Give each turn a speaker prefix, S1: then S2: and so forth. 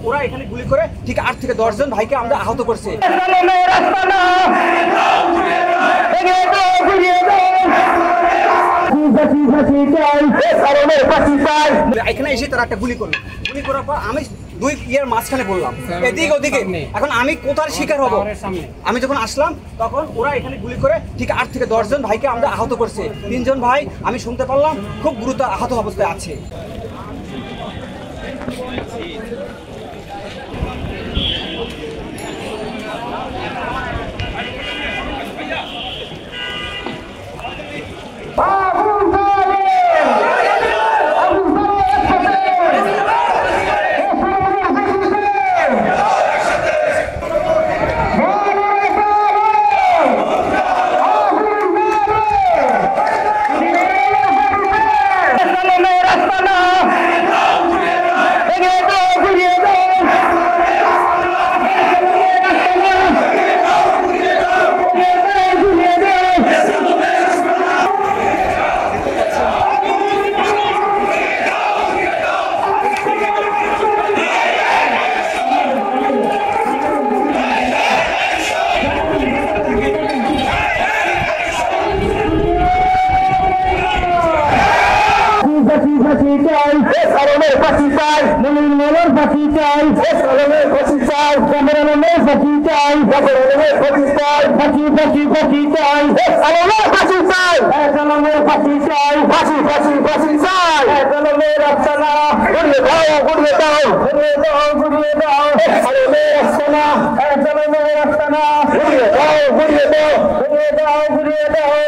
S1: ওরা এখানে গুলি করে ঠিক 8 থেকে 10 জন ভাইকে আমরা আহত করছে। এখানে এসে তারা একটা গুলি করলো, গুলি করার পর আমি 2 ইয়ার মাঝখানে বললাম এদিকে ওদিকে, এখন আমি কোথার শিকার হব? আমি যখন আসলাম তখন ওরা এখানে গুলি করে ঠিক 8 থেকে 10 জন ভাইকে আমরা আহত করছে। 3 জন ভাই আমি শুনতে পারলাম খুব গুরুতর আহত অবস্থায় আছে।
S2: ঘুরিয়ে দাও